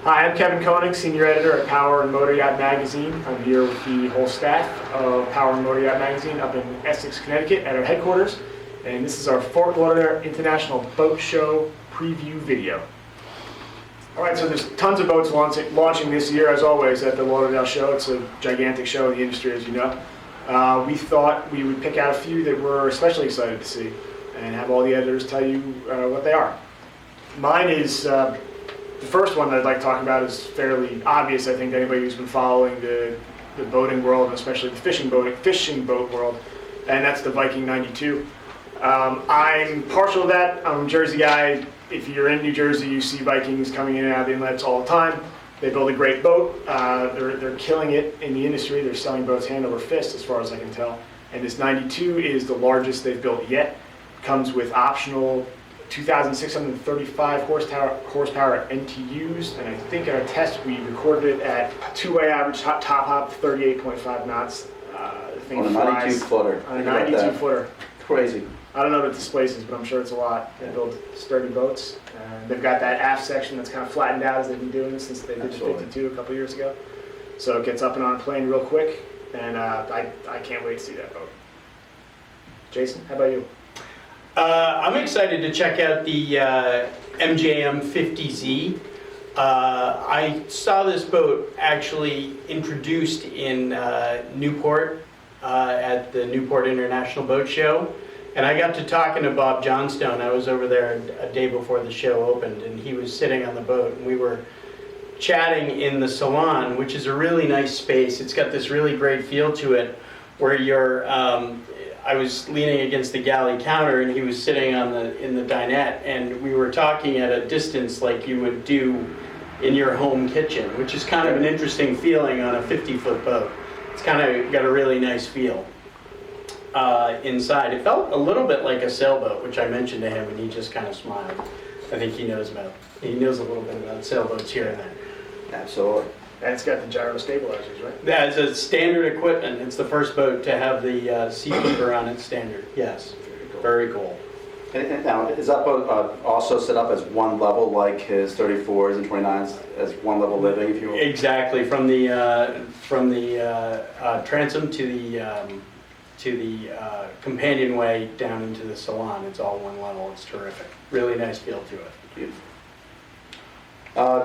Hi, I'm Kevin Koenig, Senior Editor at Power Motoryacht Magazine. I'm here with the whole staff of Power Motoryacht Magazine up in Essex, Connecticut at our headquarters. And this is our Fort Lauderdale International Boat Show preview video. All right, so there's tons of boats launching this year, as always, at the Lauderdale show. It's a gigantic show in the industry, as you know. We thought we would pick out a few that we're especially excited to see and have all the editors tell you what they are. Mine is... The first one that I'd like to talk about is fairly obvious, I think, to anybody who's been following the boating world, and especially the fishing boat world, and that's the Viking 92. I'm partial to that. I'm a Jersey guy. If you're in New Jersey, you see Vikings coming in and out of the inlets all the time. They build a great boat. They're killing it in the industry. They're selling boats hand over fist, as far as I can tell. And this 92 is the largest they've built yet. Comes with optional 2,635 horsepower NTUs, and I think in our test we recorded it at two-way average top hop, 38.5 knots. On a 92 footer. On a 92 footer. Crazy. I don't know what it displaces, but I'm sure it's a lot. They build sturdy boats. They've got that aft section that's kind of flattened out as they've been doing this since they did the 52 a couple years ago. So it gets up and on a plane real quick, and I can't wait to see that boat. Jason, how about you? I'm excited to check out the MJM 50Z. I saw this boat actually introduced in Newport at the Newport International Boat Show, and I got to talking to Bob Johnstone. I was over there a day before the show opened, and he was sitting on the boat, and we were chatting in the salon, which is a really nice space. It's got this really great feel to it, where you're I was leaning against the galley counter, and he was sitting in the dinette, and we were talking at a distance like you would do in your home kitchen, which is kind of an interesting feeling on a 50-foot boat. It's kind of got a really nice feel inside. It felt a little bit like a sailboat, which I mentioned to him, and he just kind of smiled. I think he knows a little bit about sailboats here and there. Absolutely. And it's got the gyro stabilizers, right? That's a standard equipment. It's the first boat to have the seakeeper on its standard. Yes, very cool. And now, is that boat also set up as one level, like his 34s and 29s, as one level living, if you will? Exactly, from the transom to the companionway down into the salon. It's all one level. It's terrific. Really nice feel to it. Beautiful.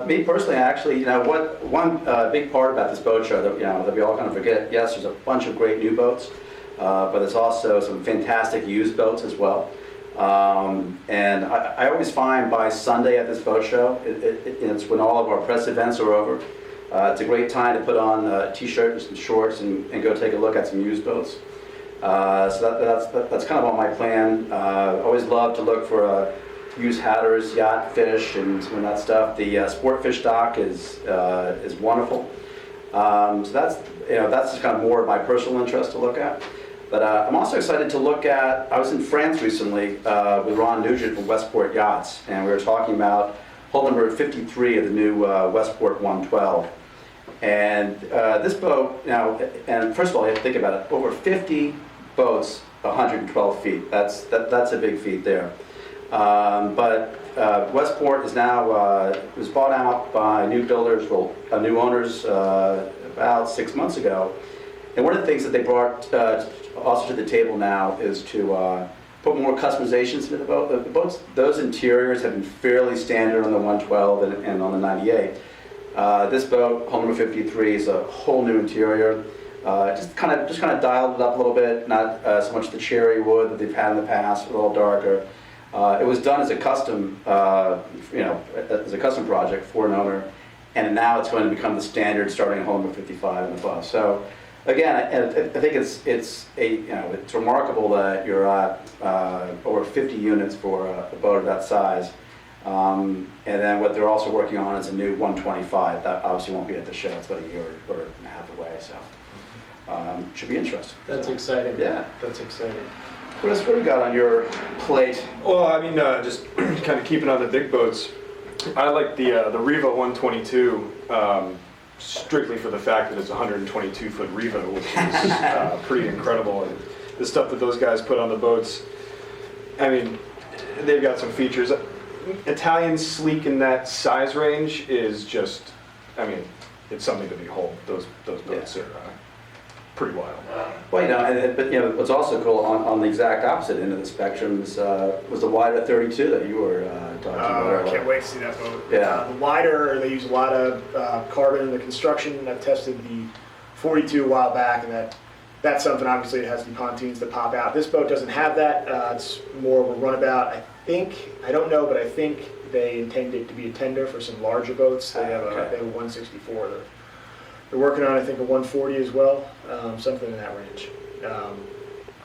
Me personally, actually, one big part about this boat show that we all kind of forget. Yes, there's a bunch of great new boats, but there's also some fantastic used boats as well. And I always find by Sunday at this boat show, it's when all of our press events are over. It's a great time to put on a t-shirt and some shorts and go take a look at some used boats. So that's kind of on my plan. I always love to look for used hatters, yacht fish, and some of that stuff. The sport fish dock is wonderful. So that's just kind of more of my personal interest to look at. But I'm also excited to look at. I was in France recently with Ron Nugent from Westport Yachts, and we were talking about hull number 53 of the new Westport 112. And this boat and first of all, you have to think about it. Over 50 boats, 112 feet. That's a big feat there. But Westport is now was bought out by new builders, new owners about 6 months ago. And one of the things that they brought also to the table now is to put more customizations into the boat. The boats, those interiors have been fairly standard on the 112 and on the 98. This boat, hull number 53, is a whole new interior. Just kind of dialed it up a little bit. Not so much the cherry wood that they've had in the past, a little darker. It was done as a custom, as a custom project for an owner, and now it's going to become the standard starting at hull number 55 and above. So, again, I think it's remarkable that you're at over 50 units for a boat of that size, and then what they're also working on is a new 125. That obviously won't be at the show. It's about a year or and a half away, so should be interesting. That's exciting. Yeah, that's exciting. Chris, what do you got on your plate? Well, I mean, just kind of keeping on the big boats. I like the Riva 122 strictly for the fact that it's a 122-foot Riva, which is pretty incredible. And the stuff that those guys put on the boats, I mean, they've got some features. Italian sleek in that size range is just, I mean, it's something to behold. Those boats are pretty wild. Well, but what's also cool on the exact opposite end of the spectrum was the wider 32 that you were talking about I earlier. can't wait to see that boat. Yeah. The wider, they use a lot of carbon in the construction. I've tested the 42 a while back, and that's something, obviously, it has the pontoons that pop out. This boat doesn't have that. It's more of a runabout. I don't know, but I think they intend it to be a tender for some larger boats. They have a 164. They're working on, I think, a 140 as well, something in that range.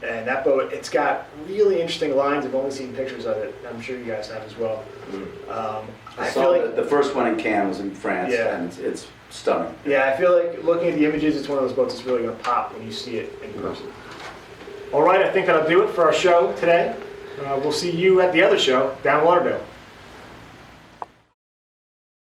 And that boat, it's got really interesting lines. I've only seen pictures of it. I'm sure you guys have as well. I saw the first one in Cannes was in France, and it's stunning. Yeah, I feel like looking at the images, it's one of those boats that's really going to pop when you see it in person. All right, I think that'll do it for our show today. We'll see you at the other show down in Lauderdale.